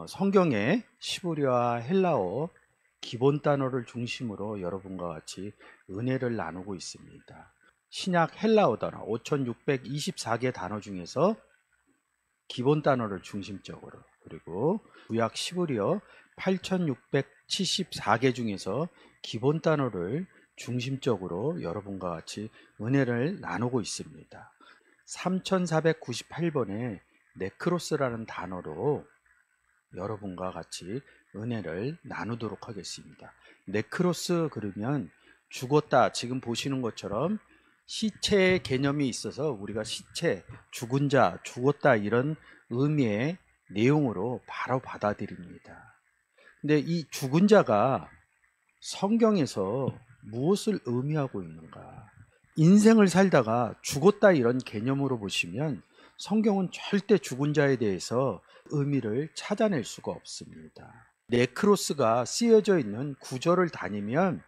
성경의 시브리어와 헬라어 기본 단어를 중심으로 여러분과 같이 은혜를 나누고 있습니다. 신약 헬라어 단어 5624개 단어 중에서 기본 단어를 중심적으로, 그리고 구약 시브리어 8674개 중에서 기본 단어를 중심적으로 여러분과 같이 은혜를 나누고 있습니다. 3498번의 네크로스라는 단어로 여러분과 같이 은혜를 나누도록 하겠습니다. 네크로스 그러면 죽었다, 지금 보시는 것처럼 시체의 개념이 있어서 우리가 시체, 죽은 자, 죽었다 이런 의미의 내용으로 바로 받아들입니다. 근데 이 죽은 자가 성경에서 무엇을 의미하고 있는가? 인생을 살다가 죽었다 이런 개념으로 보시면 성경은 절대 죽은 자에 대해서 의미를 찾아낼 수가 없습니다. 네크로스가 쓰여져 있는 구절을 다니면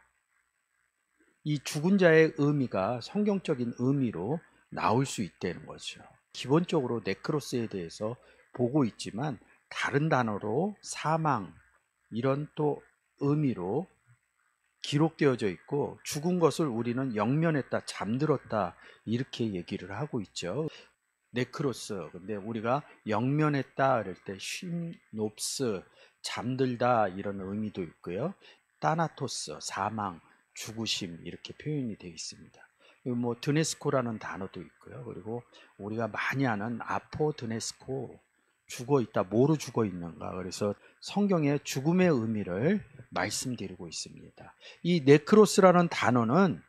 이 죽은 자의 의미가 성경적인 의미로 나올 수 있다는 거죠. 기본적으로 네크로스에 대해서 보고 있지만 다른 단어로 사망 이런 또 의미로 기록되어져 있고, 죽은 것을 우리는 영면했다, 잠들었다 이렇게 얘기를 하고 있죠. 네크로스, 근데 우리가 영면했다 그럴 때 쉼노프스, 잠들다 이런 의미도 있고요. 타나토스, 사망, 죽으심 이렇게 표현이 되어 있습니다. 뭐 드네스코라는 단어도 있고요. 그리고 우리가 많이 아는 아포 드네스코, 죽어 있다, 뭐로 죽어 있는가. 그래서 성경의 죽음의 의미를 말씀드리고 있습니다. 이 네크로스라는 단어는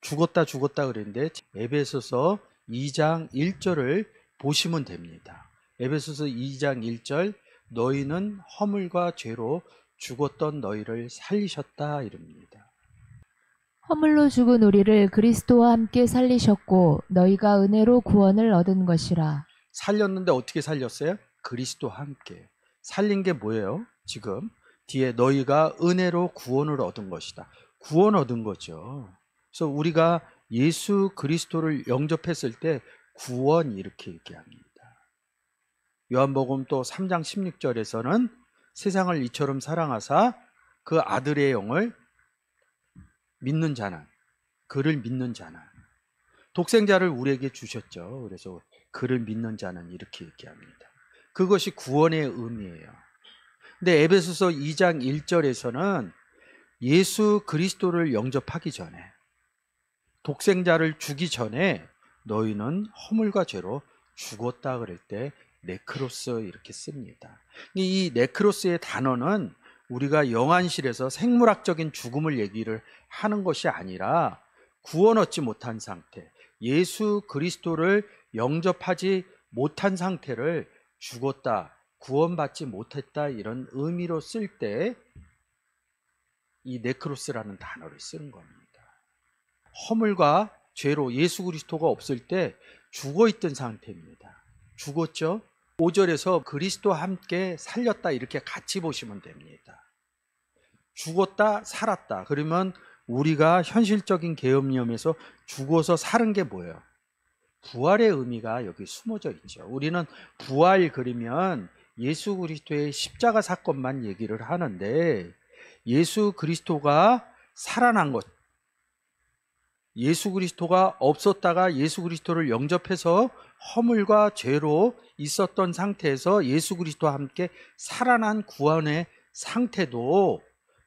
죽었다 그랬는데 에베소서 2장 1절을 보시면 됩니다. 에베소서 2장 1절, 너희는 허물과 죄로 죽었던 너희를 살리셨다 이럽니다. 허물로 죽은 우리를 그리스도와 함께 살리셨고 너희가 은혜로 구원을 얻은 것이라. 살렸는데 어떻게 살렸어요? 그리스도와 함께. 살린 게 뭐예요? 지금 뒤에 너희가 은혜로 구원을 얻은 것이다. 구원 얻은 거죠. 그래서 우리가 예수 그리스도를 영접했을 때 구원 이렇게 얘기합니다. 요한복음 또 3장 16절에서는 세상을 이처럼 사랑하사 그 아들의 영을 믿는 자는, 그를 믿는 자는, 독생자를 우리에게 주셨죠. 그래서 그를 믿는 자는 이렇게 얘기합니다. 그것이 구원의 의미예요. 근데 에베소서 2장 1절에서는 예수 그리스도를 영접하기 전에, 독생자를 주기 전에 너희는 허물과 죄로 죽었다 그럴 때 네크로스 이렇게 씁니다. 이 네크로스의 단어는 우리가 영안실에서 생물학적인 죽음을 얘기를 하는 것이 아니라 구원 얻지 못한 상태, 예수 그리스도를 영접하지 못한 상태를 죽었다, 구원받지 못했다 이런 의미로 쓸 때 이 네크로스라는 단어를 쓰는 겁니다. 허물과 죄로 예수 그리스도가 없을 때 죽어 있던 상태입니다. 죽었죠? 5절에서 그리스도와 함께 살렸다 이렇게 같이 보시면 됩니다. 죽었다, 살았다. 그러면 우리가 현실적인 개념에서 죽어서 사는 게 뭐예요? 부활의 의미가 여기 숨어져 있죠. 우리는 부활 그러면 예수 그리스도의 십자가 사건만 얘기를 하는데, 예수 그리스도가 살아난 것, 예수 그리스도가 없었다가 예수 그리스도를 영접해서 허물과 죄로 있었던 상태에서 예수 그리스도와 함께 살아난 구원의 상태도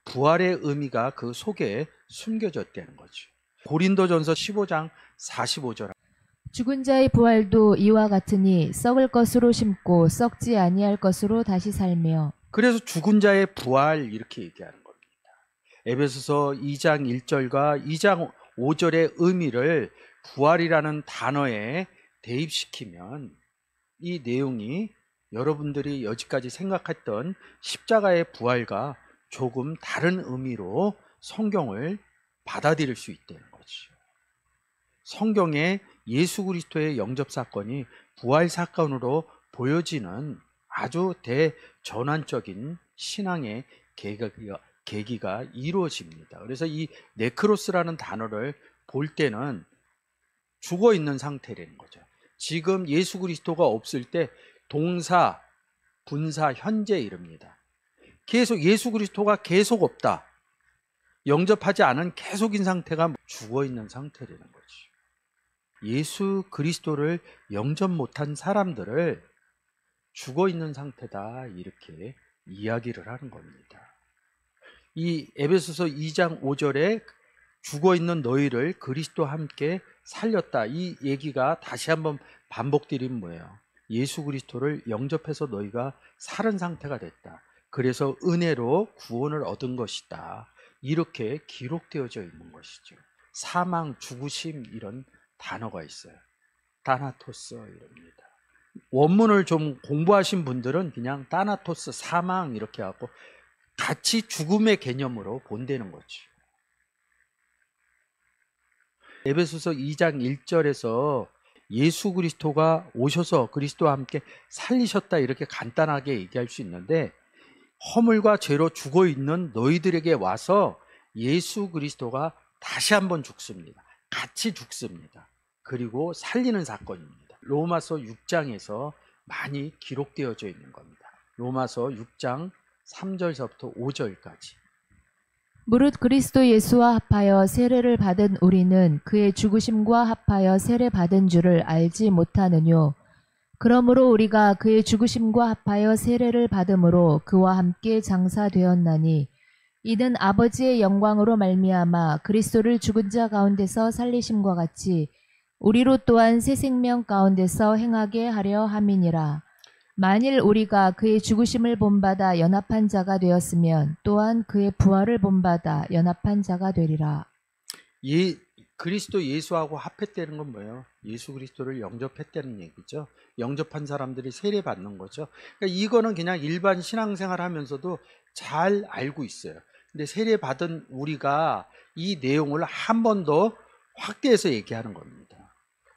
부활의 의미가 그 속에 숨겨졌다는 거죠. 고린도전서 15장 45절, 죽은 자의 부활도 이와 같으니 썩을 것으로 심고 썩지 아니할 것으로 다시 살며. 그래서 죽은 자의 부활 이렇게 얘기하는 겁니다. 에베소서 2장 1절과 2장 5절의 의미를 부활이라는 단어에 대입시키면 이 내용이 여러분들이 여지까지 생각했던 십자가의 부활과 조금 다른 의미로 성경을 받아들일 수 있다는 거죠. 성경에 예수 그리스도의 영접 사건이 부활 사건으로 보여지는 아주 대전환적인 신앙의 계기가 이루어집니다. 그래서 이 네크로스라는 단어를 볼 때는 죽어 있는 상태라는 거죠. 지금 예수 그리스도가 없을 때 동사, 분사 현재 이릅니다. 계속 예수 그리스도가 계속 없다. 영접하지 않은 계속인 상태가 죽어있는 상태라는 거지. 예수 그리스도를 영접 못한 사람들을 죽어있는 상태다 이렇게 이야기를 하는 겁니다. 이 에베소서 2장 5절에 죽어있는 너희를 그리스도와 함께 살렸다. 이 얘기가 다시 한번 반복되면 뭐예요? 예수 그리스도를 영접해서 너희가 살은 상태가 됐다. 그래서 은혜로 구원을 얻은 것이다. 이렇게 기록되어져 있는 것이죠. 사망, 죽으심 이런 단어가 있어요. 타나토스 이럽니다. 원문을 좀 공부하신 분들은 그냥 타나토스, 사망 이렇게 하고 같이 죽음의 개념으로 본다는 거지. 에베소서 2장 1절에서 예수 그리스도가 오셔서 그리스도와 함께 살리셨다 이렇게 간단하게 얘기할 수 있는데 허물과 죄로 죽어있는 너희들에게 와서 예수 그리스도가 다시 한번 죽습니다. 같이 죽습니다. 그리고 살리는 사건입니다. 로마서 6장에서 많이 기록되어져 있는 겁니다. 로마서 6장 3절서부터 5절까지. 무릇 그리스도 예수와 합하여 세례를 받은 우리는 그의 죽으심과 합하여 세례 받은 줄을 알지 못하느뇨. 그러므로 우리가 그의 죽으심과 합하여 세례를 받음으로 그와 함께 장사되었나니 이는 아버지의 영광으로 말미암아 그리스도를 죽은 자 가운데서 살리심과 같이 우리로 또한 새 생명 가운데서 행하게 하려 함이니라. 만일 우리가 그의 죽으심을 본받아 연합한 자가 되었으면 또한 그의 부활을 본받아 연합한 자가 되리라. 그리스도 예수하고 합했다는 건 뭐예요? 예수 그리스도를 영접했다는 얘기죠. 영접한 사람들이 세례 받는 거죠. 그러니까 이거는 그냥 일반 신앙생활 하면서도 잘 알고 있어요. 근데 세례 받은 우리가 이 내용을 한 번 더 확대해서 얘기하는 겁니다.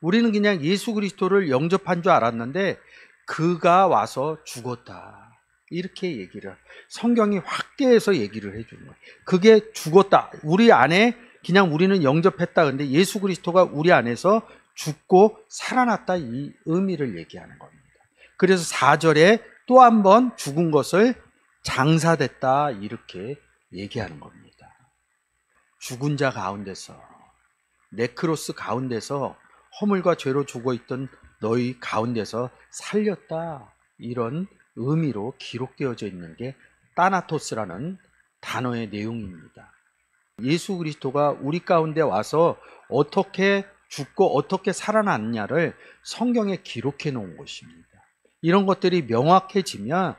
우리는 그냥 예수 그리스도를 영접한 줄 알았는데 그가 와서 죽었다. 이렇게 얘기를 성경이 확대해서 얘기를 해주는 거예요. 그게 죽었다. 우리 안에 그냥 우리는 영접했다. 근데 예수 그리스도가 우리 안에서 죽고 살아났다. 이 의미를 얘기하는 겁니다. 그래서 4절에 또 한 번 죽은 것을 장사됐다. 이렇게 얘기하는 겁니다. 죽은 자 가운데서 네크로스 가운데서 허물과 죄로 죽어있던 너희 가운데서 살렸다. 이런 의미로 기록되어져 있는 게 타나토스라는 단어의 내용입니다. 예수 그리스도가 우리 가운데 와서 어떻게 죽고 어떻게 살아났냐를 성경에 기록해 놓은 것입니다. 이런 것들이 명확해지면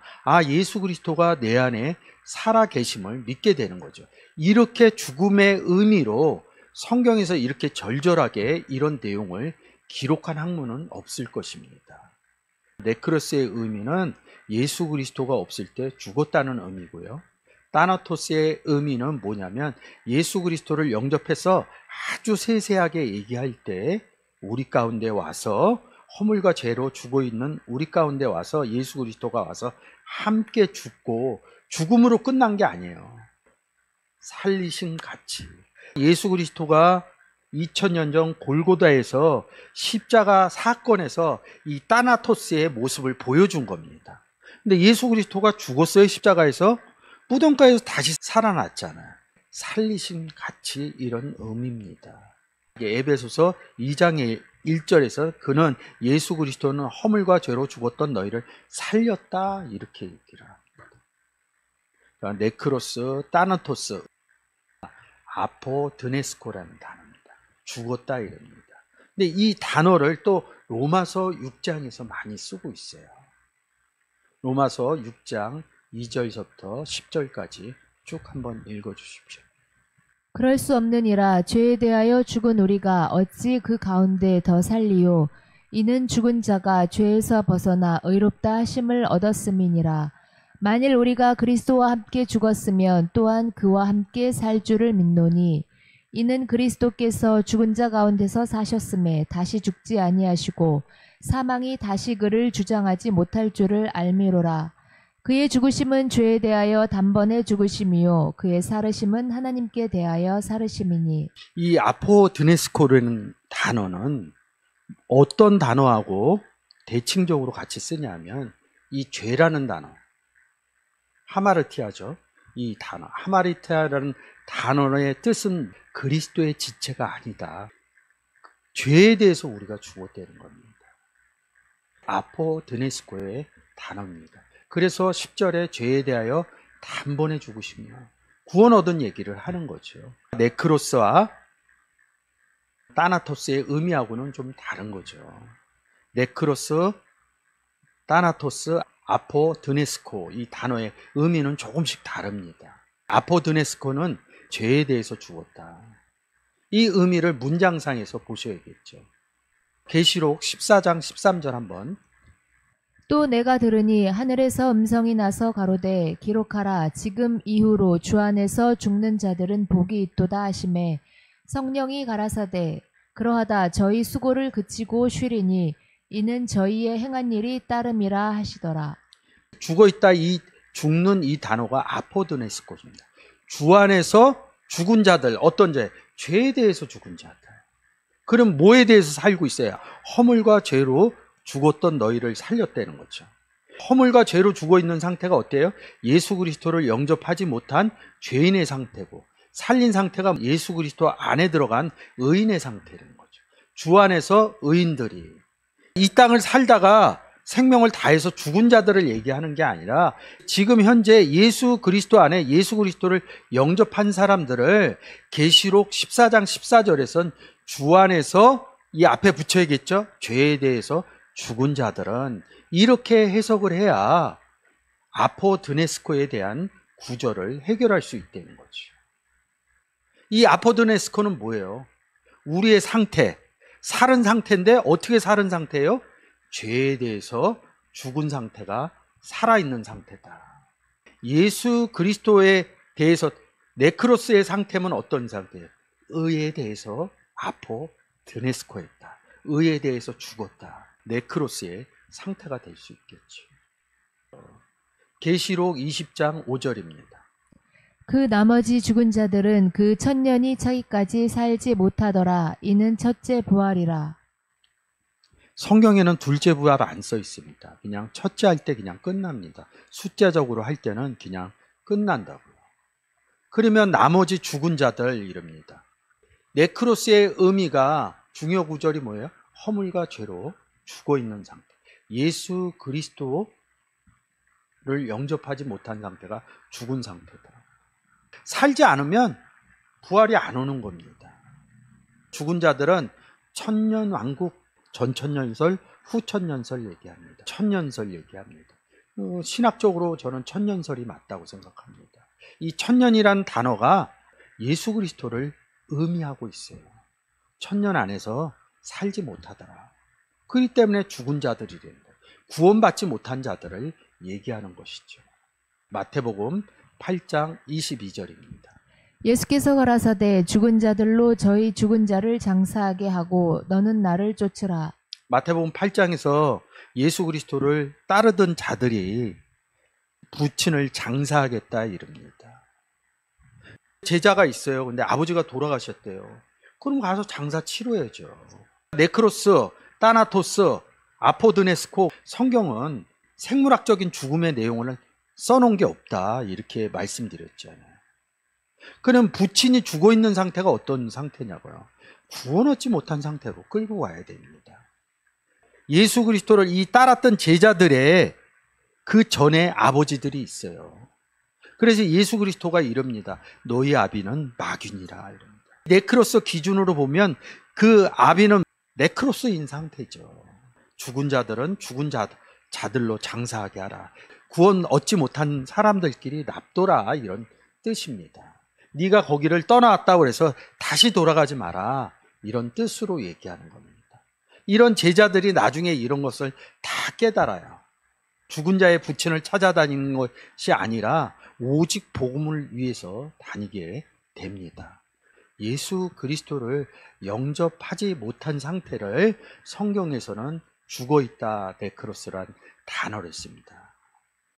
예수 그리스도가 내 안에 살아 계심을 믿게 되는 거죠. 이렇게 죽음의 의미로 성경에서 이렇게 절절하게 이런 내용을 기록한 학문은 없을 것입니다. 네크로스의 의미는 예수 그리스도가 없을 때 죽었다는 의미고요. 타나토스의 의미는 뭐냐면 예수 그리스도를 영접해서 아주 세세하게 얘기할 때 우리 가운데 와서 허물과 죄로 죽어있는 우리 가운데 와서 예수 그리스도가 와서 함께 죽고 죽음으로 끝난 게 아니에요. 살리신 가치. 예수 그리스도가 2000년 전 골고다에서 십자가 사건에서 이 타나토스의 모습을 보여준 겁니다. 근데 예수 그리스도가 죽었어요. 십자가에서. 무덤가에서 다시 살아났잖아요. 살리신 가치 이런 의미입니다. 에베소서 2장의 1절에서 그는 예수 그리스도는 허물과 죄로 죽었던 너희를 살렸다 이렇게 얘기를 합니다. 네크로스, 타나토스, 아포드네스코라는 단어입니다. 죽었다 이럽니다. 근데 이 단어를 또 로마서 6장에서 많이 쓰고 있어요. 로마서 6장 2절서부터 10절까지 쭉 한번 읽어주십시오. 그럴 수 없느니라. 죄에 대하여 죽은 우리가 어찌 그 가운데 더 살리요. 이는 죽은 자가 죄에서 벗어나 의롭다 하심을 얻었음이니라. 만일 우리가 그리스도와 함께 죽었으면 또한 그와 함께 살 줄을 믿노니 이는 그리스도께서 죽은 자 가운데서 사셨음에 다시 죽지 아니하시고 사망이 다시 그를 주장하지 못할 줄을 알미로라. 그의 죽으심은 죄에 대하여 단번에 죽으심이요 그의 살으심은 하나님께 대하여 살으심이니. 이 아포드네스코라는 단어는 어떤 단어하고 대칭적으로 같이 쓰냐면 이 죄라는 단어, 하마르티아죠. 이 단어, 하마르티아라는 단어의 뜻은 그리스도의 지체가 아니다. 죄에 대해서 우리가 죽었다는 겁니다. 아포드네스코의 단어입니다. 그래서 10절에 죄에 대하여 단번에 죽으시며 구원 얻은 얘기를 하는 거죠. 네크로스와 따나토스의 의미하고는 좀 다른 거죠. 네크로스, 따나토스, 아포드네스코 이 단어의 의미는 조금씩 다릅니다. 아포드네스코는 죄에 대해서 죽었다. 이 의미를 문장상에서 보셔야겠죠. 계시록 14장 13절 한번. 또 내가 들으니 하늘에서 음성이 나서 가로되 기록하라 지금 이후로 주 안에서 죽는 자들은 복이 있도다 하시매 성령이 가라사대 그러하다 저희 수고를 그치고 쉬리니 이는 저희의 행한 일이 따름이라 하시더라. 죽어있다 이 죽는 이 단어가 아포드네스코입니다. 주 안에서 죽은 자들 어떤 죄? 죄에 대해서 죽은 자들. 그럼 뭐에 대해서 살고 있어요? 허물과 죄로 죽었던 너희를 살렸다는 거죠. 허물과 죄로 죽어있는 상태가 어때요? 예수 그리스도를 영접하지 못한 죄인의 상태고 살린 상태가 예수 그리스도 안에 들어간 의인의 상태라는 거죠. 주 안에서 의인들이 이 땅을 살다가 생명을 다해서 죽은 자들을 얘기하는 게 아니라 지금 현재 예수 그리스도 안에 예수 그리스도를 영접한 사람들을 계시록 14장 14절에선 주 안에서 이 앞에 붙여야겠죠. 죄에 대해서 죽은 자들은 이렇게 해석을 해야 아포드네스코에 대한 구절을 해결할 수 있다는 거죠. 이 아포드네스코는 뭐예요? 우리의 상태, 살은 상태인데 어떻게 살은 상태예요? 죄에 대해서 죽은 상태가 살아있는 상태다. 예수 그리스도에 대해서 네크로스의 상태는 어떤 상태예요? 의에 대해서 아포드네스코였다. 의에 대해서 죽었다. 네크로스의 상태가 될 수 있겠죠. 계시록 20장 5절입니다. 그 나머지 죽은 자들은 그 천년이 차기까지 살지 못하더라. 이는 첫째 부활이라. 성경에는 둘째 부활 안 써 있습니다. 그냥 첫째 할 때 그냥 끝납니다. 숫자적으로 할 때는 그냥 끝난다고요. 그러면 나머지 죽은 자들 이럽니다. 네크로스의 의미가 중요 구절이 뭐예요? 허물과 죄로 죽어있는 상태. 예수 그리스도를 영접하지 못한 상태가 죽은 상태다. 살지 않으면 부활이 안 오는 겁니다. 죽은 자들은 천년왕국, 전천년설, 후천년설 얘기합니다. 천년설 얘기합니다. 신학적으로 저는 천년설이 맞다고 생각합니다. 이 천년이란 단어가 예수 그리스도를 의미하고 있어요. 천년 안에서 살지 못하더라. 그렇기 때문에 죽은 자들이래요. 구원받지 못한 자들을 얘기하는 것이죠. 마태복음 8장 22절입니다. 예수께서 가라사대 죽은 자들로 저희 죽은 자를 장사하게 하고 너는 나를 쫓으라. 마태복음 8장에서 예수 그리스도를 따르던 자들이 부친을 장사하겠다 이릅니다. 제자가 있어요. 근데 아버지가 돌아가셨대요. 그럼 가서 장사 치러야죠. 네크로스, 따나토스, 아포드네스코 성경은 생물학적인 죽음의 내용을 써놓은 게 없다 이렇게 말씀드렸잖아요. 그럼 부친이 죽어있는 상태가 어떤 상태냐고요? 구원 얻지 못한 상태로 끌고 가야 됩니다. 예수 그리스도를 이 따랐던 제자들의 그 전에 아버지들이 있어요. 그래서 예수 그리스도가 이럽니다. 너희 아비는 마귀니라 이럽니다. 네크로스 기준으로 보면 그 아비는 네크로스인 상태죠. 죽은 자들은 죽은 자들로 장사하게 하라. 구원 얻지 못한 사람들끼리 납둬라 이런 뜻입니다. 네가 거기를 떠나왔다고 해서 다시 돌아가지 마라 이런 뜻으로 얘기하는 겁니다. 이런 제자들이 나중에 이런 것을 다 깨달아요. 죽은 자의 부친을 찾아다니는 것이 아니라 오직 복음을 위해서 다니게 됩니다. 예수 그리스도를 영접하지 못한 상태를 성경에서는 죽어있다 네크로스란 단어를 씁니다.